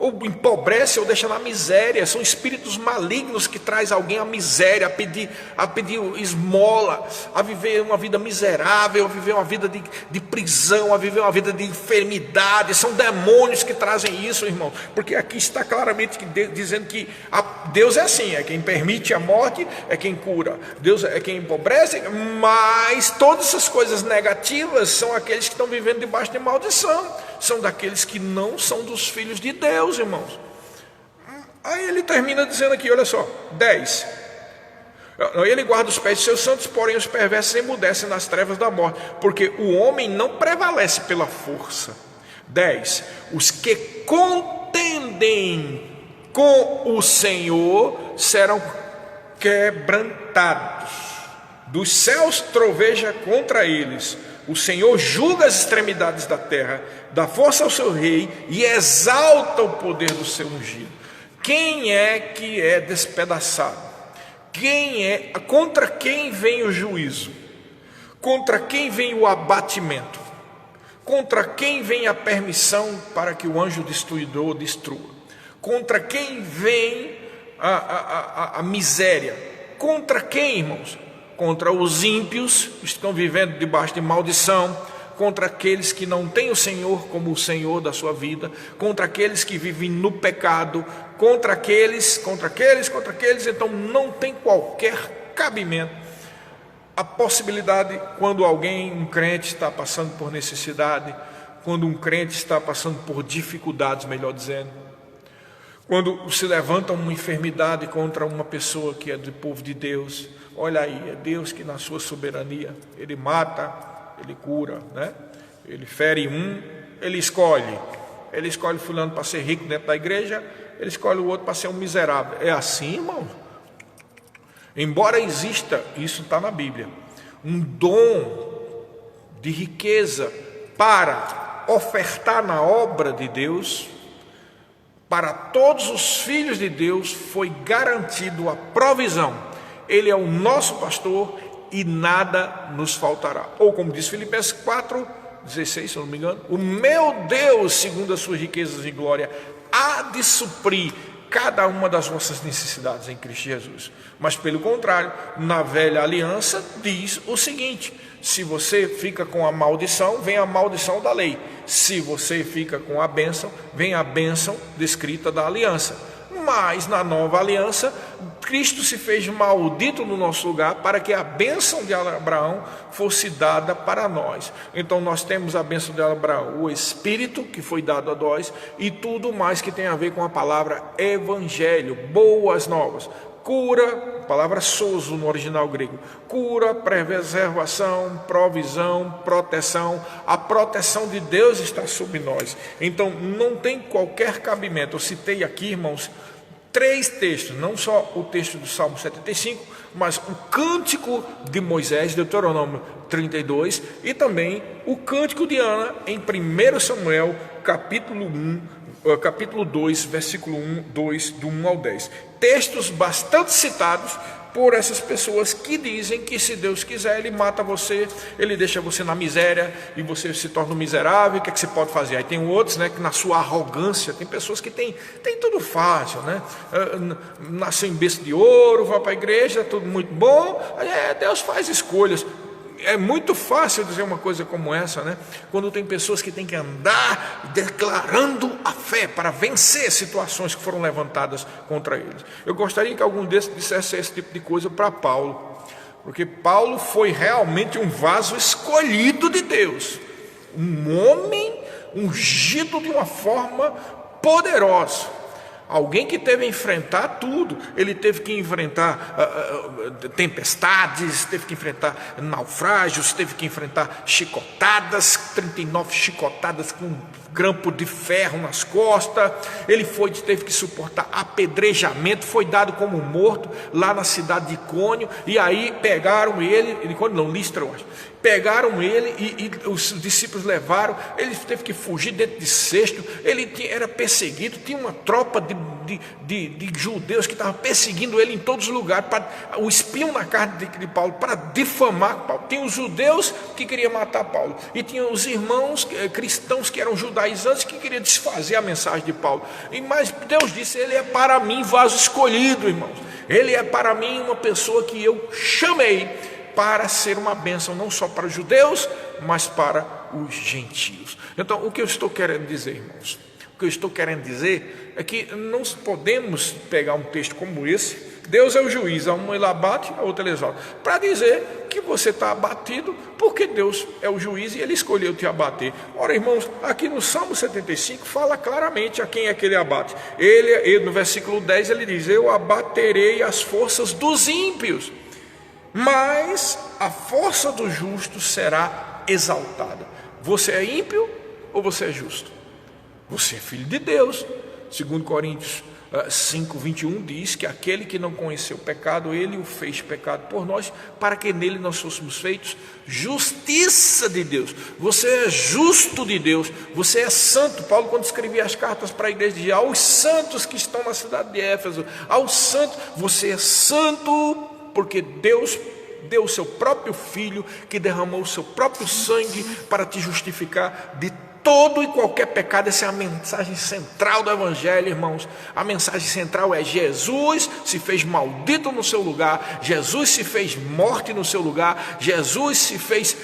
ou empobrece, ou deixa na miséria. São espíritos malignos que traz alguém à miséria, a pedir esmola, a viver uma vida miserável, a viver uma vida de prisão, a viver uma vida de enfermidade. São demônios que trazem isso, irmão, porque aqui está claramente dizendo que Deus é assim, é quem permite a morte, é quem cura, Deus é quem empobrece, mas todas essas coisas negativas são aqueles que estão vivendo debaixo de maldição, são daqueles que não são dos filhos de Deus, irmãos. Aí ele termina dizendo aqui, olha só, 10. Ele guarda os pés de seus santos, porém os perversos emudecem nas trevas da morte, porque o homem não prevalece pela força. 10. Os que contendem com o Senhor serão quebrantados. Dos céus troveja contra eles. O Senhor julga as extremidades da terra, dá força ao seu rei e exalta o poder do seu ungido. Quem é que é despedaçado? Contra quem vem o juízo? Contra quem vem o abatimento? Contra quem vem a permissão para que o anjo destruidor destrua? Contra quem vem a miséria? Contra quem, irmãos? Contra os ímpios que estão vivendo debaixo de maldição, contra aqueles que não têm o Senhor como o Senhor da sua vida, contra aqueles que vivem no pecado, contra aqueles, então não tem qualquer cabimento a possibilidade, quando um crente está passando por necessidade, quando um crente está passando por dificuldades, melhor dizendo, quando se levanta uma enfermidade contra uma pessoa que é do povo de Deus, olha aí, é Deus que na sua soberania, Ele mata, Ele cura, né? Ele fere Ele escolhe fulano para ser rico dentro da igreja, Ele escolhe o outro para ser um miserável. É assim, irmão? Embora exista, isso está na Bíblia, um dom de riqueza para ofertar na obra de Deus, para todos os filhos de Deus foi garantido a provisão. Ele é o nosso pastor e nada nos faltará. Ou como diz Filipenses 4:16, se eu não me engano, o meu Deus, segundo as suas riquezas em glória, há de suprir cada uma das vossas necessidades em Cristo Jesus. Mas pelo contrário, na velha aliança diz o seguinte: se você fica com a maldição, vem a maldição da lei. Se você fica com a bênção, vem a bênção descrita da aliança. Mas na nova aliança, Cristo se fez maldito no nosso lugar para que a bênção de Abraão fosse dada para nós. Então nós temos a bênção de Abraão, o Espírito que foi dado a nós e tudo mais que tem a ver com a palavra evangelho, boas novas. Cura, palavra sozo no original grego, cura, preservação, provisão, proteção. A proteção de Deus está sobre nós. Então não tem qualquer cabimento. Eu citei aqui, irmãos, 3 textos, não só o texto do Salmo 75, mas o cântico de Moisés, Deuteronômio 32, e também o cântico de Ana em 1 Samuel, capítulo 2, versículo 1, 2, do 1 ao 10. Textos bastante citados por essas pessoas que dizem que se Deus quiser, Ele mata você, Ele deixa você na miséria e você se torna um miserável. O que é que você pode fazer? Aí tem outros, né, que na sua arrogância, tem pessoas que têm tudo fácil, né? Nasceu em berço de ouro, vai para a igreja, tudo muito bom, Deus faz escolhas. é muito fácil dizer uma coisa como essa, né? Quando tem pessoas que têm que andar declarando a fé para vencer situações que foram levantadas contra eles. Eu gostaria que algum desses dissesse esse tipo de coisa para Paulo, porque Paulo foi realmente um vaso escolhido de Deus, um homem ungido de uma forma poderosa. Alguém que teve que enfrentar tudo. Ele teve que enfrentar tempestades, teve que enfrentar naufrágios, teve que enfrentar chicotadas, 39 chicotadas com grampo de ferro nas costas. Ele teve que suportar apedrejamento, foi dado como morto lá na cidade de Icônio. E aí pegaram ele, Listra, eu acho. Pegaram ele e os discípulos levaram. Ele teve que fugir dentro de cesto. Ele era perseguido. Tinha uma tropa de judeus que estavam perseguindo ele em todos os lugares, o espinho na carne de Paulo, para difamar Paulo. Tinha os judeus que queriam matar Paulo, e tinha os irmãos cristãos que eram judaizantes que queriam desfazer a mensagem de Paulo. Mas Deus disse: ele é para mim vaso escolhido, irmãos. Ele é para mim uma pessoa que eu chamei para ser uma bênção, não só para os judeus, mas para os gentios. Então, o que eu estou querendo dizer, irmãos? O que eu estou querendo dizer é que não podemos pegar um texto como esse, Deus é o juiz, a um ele abate, a outra ele exalta, para dizer que você está abatido porque Deus é o juiz e ele escolheu te abater. Ora, irmãos, aqui no Salmo 75 fala claramente a quem é que ele abate. Ele no versículo 10 ele diz: eu abaterei as forças dos ímpios, mas a força do justo será exaltada. Você é ímpio ou você é justo? Você é filho de Deus. 2 Coríntios 5:21 diz que aquele que não conheceu o pecado, ele o fez pecado por nós, para que nele nós fôssemos feitos justiça de Deus. Você é justo de Deus, você é santo. Paulo, quando escrevia as cartas para a igreja, dizia aos santos que estão na cidade de Éfeso, aos santos, você é santo porque Deus deu o seu próprio Filho, que derramou o seu próprio sangue para te justificar de todo e qualquer pecado. Essa é a mensagem central do Evangelho, irmãos. A mensagem central é: Jesus se fez maldito no seu lugar, Jesus se fez morte no seu lugar, Jesus se fez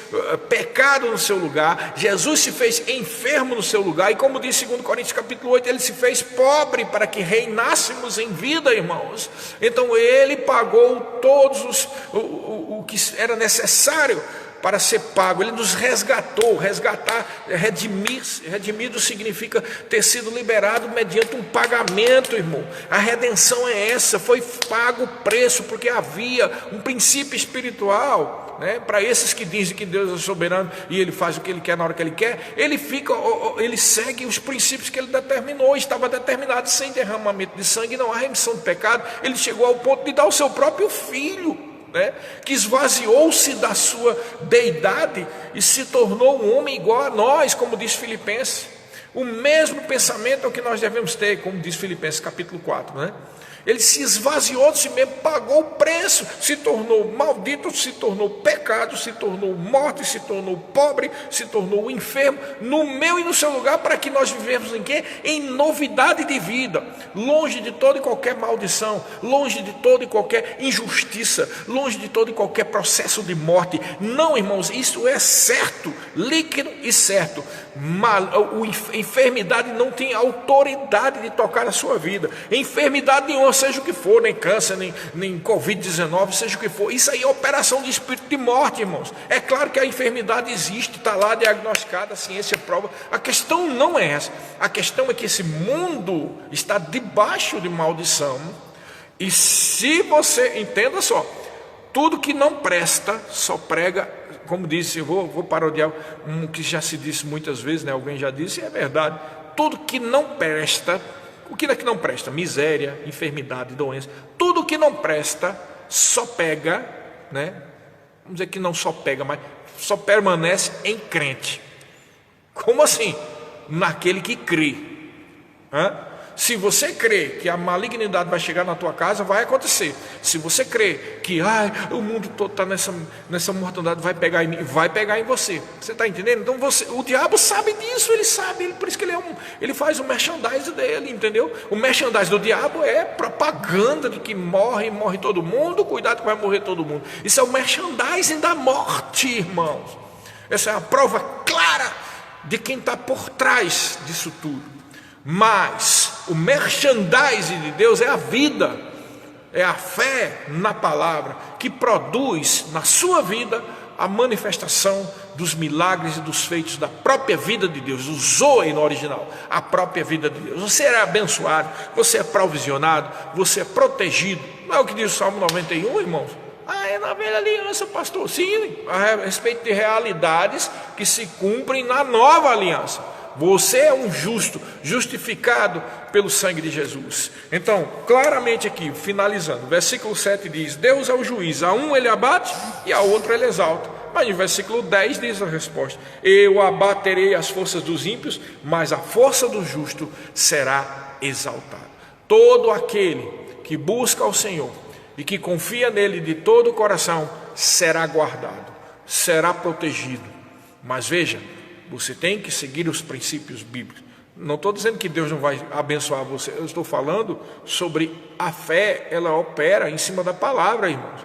pecado no seu lugar, Jesus se fez enfermo no seu lugar, e como diz 2 Coríntios capítulo 8, ele se fez pobre para que reinássemos em vida, irmãos. Então ele pagou todos o que era necessário para ser pago. Ele nos resgatou. Resgatar, redimido significa ter sido liberado mediante um pagamento, irmão. A redenção é essa, foi pago o preço, porque havia um princípio espiritual, né? Para esses que dizem que Deus é soberano e ele faz o que ele quer na hora que ele quer, ele segue os princípios que ele determinou. Estava determinado: sem derramamento de sangue não há remissão de pecado. Ele chegou ao ponto de dar o seu próprio filho, que esvaziou-se da sua deidade e se tornou um homem igual a nós, como diz Filipenses. O mesmo pensamento é o que nós devemos ter, como diz Filipenses capítulo 4, Ele se esvaziou de si mesmo, pagou o preço, se tornou maldito, se tornou pecado, se tornou morte, se tornou pobre, se tornou enfermo, no meu e no seu lugar, para que nós vivemos em quê? Em novidade de vida, longe de toda e qualquer maldição, longe de toda e qualquer injustiça, longe de todo e qualquer processo de morte. Não, irmãos, isso é certo, líquido e certo. A enfermidade não tem autoridade de tocar a sua vida. Enfermidade nenhuma, seja o que for, nem câncer, nem Covid-19, seja o que for. Isso aí é operação de espírito de morte, irmãos. É claro que a enfermidade existe, está lá diagnosticada, a ciência prova. A questão não é essa. A questão é que esse mundo está debaixo de maldição. E se você, entenda só, tudo que não presta só prega, como disse, eu vou parodiar um que já se disse muitas vezes, alguém já disse, e é verdade. Tudo que não presta, o que é que não presta? Miséria, enfermidade, doença. Tudo que não presta só pega, vamos dizer que não só pega, mas só permanece em crente. Como assim? Naquele que crê. Se você crê que a malignidade vai chegar na tua casa, vai acontecer. Se você crê que o mundo todo está nessa mortandade, vai pegar em você. Você está entendendo? Então o diabo sabe disso, ele sabe, por isso que ele faz o merchandising dele, entendeu? O merchandising do diabo é propaganda de que morre todo mundo, cuidado que vai morrer todo mundo. Isso é o merchandising da morte, irmãos. Essa é a prova clara de quem está por trás disso tudo. Mas o merchandising de Deus é a vida, é a fé na palavra, que produz na sua vida a manifestação dos milagres e dos feitos da própria vida de Deus. O Zoe no original, a própria vida de Deus. Você é abençoado, você é provisionado, você é protegido. Não é o que diz o Salmo 91, irmãos? É na velha aliança, pastor. Sim, a respeito de realidades que se cumprem na nova aliança. Você é um justo, justificado pelo sangue de Jesus. Então, claramente aqui, finalizando, versículo 7 diz: Deus é o juiz, a um ele abate e a outro ele exalta. Mas no versículo 10 diz a resposta: eu abaterei as forças dos ímpios, mas a força do justo será exaltada. Todo aquele que busca ao Senhor e que confia nele de todo o coração será guardado, será protegido. Mas veja, você tem que seguir os princípios bíblicos. Não estou dizendo que Deus não vai abençoar você. Eu estou falando sobre a fé. Ela opera em cima da palavra, irmãos.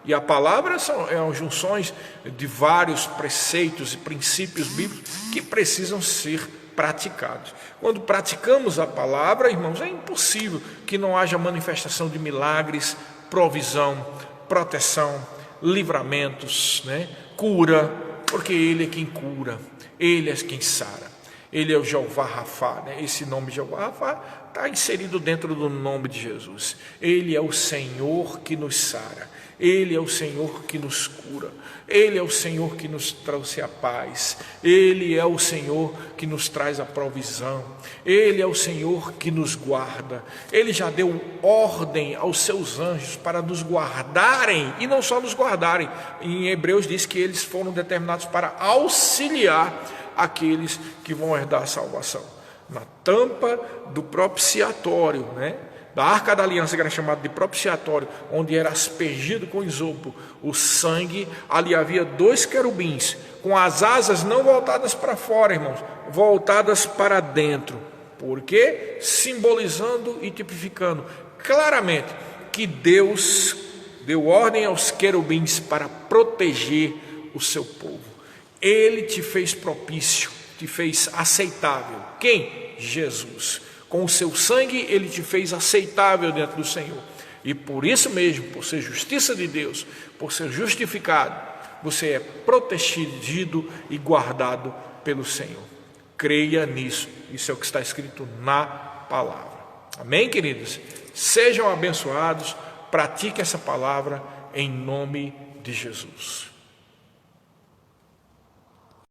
E a palavra são junções de vários preceitos e princípios bíblicos que precisam ser praticados. Quando praticamos a palavra, irmãos, é impossível que não haja manifestação de milagres, provisão, proteção, livramentos, cura, porque Ele é quem cura. Ele é quem sara. Ele é o Jeová Rafá, Esse nome Jeová Rafá está inserido dentro do nome de Jesus. Ele é o Senhor que nos sara. Ele é o Senhor que nos cura. Ele é o Senhor que nos trouxe a paz. Ele é o Senhor que nos traz a provisão. Ele é o Senhor que nos guarda. Ele já deu ordem aos seus anjos para nos guardarem, e não só nos guardarem. Em Hebreus diz que eles foram determinados para auxiliar aqueles que vão herdar a salvação. Na tampa do propiciatório, da arca da aliança, que era chamado de propiciatório, onde era aspergido com isopo o sangue, ali havia 2 querubins, com as asas não voltadas para fora, irmãos, voltadas para dentro. Por quê? Simbolizando e tipificando claramente que Deus deu ordem aos querubins para proteger o seu povo. Ele te fez propício, te fez aceitável. Quem? Jesus. Com o seu sangue ele te fez aceitável diante do Senhor. E por isso mesmo, por ser justiça de Deus, por ser justificado, você é protegido e guardado pelo Senhor. Creia nisso. Isso é o que está escrito na palavra. Amém, queridos? Sejam abençoados. Pratique essa palavra em nome de Jesus.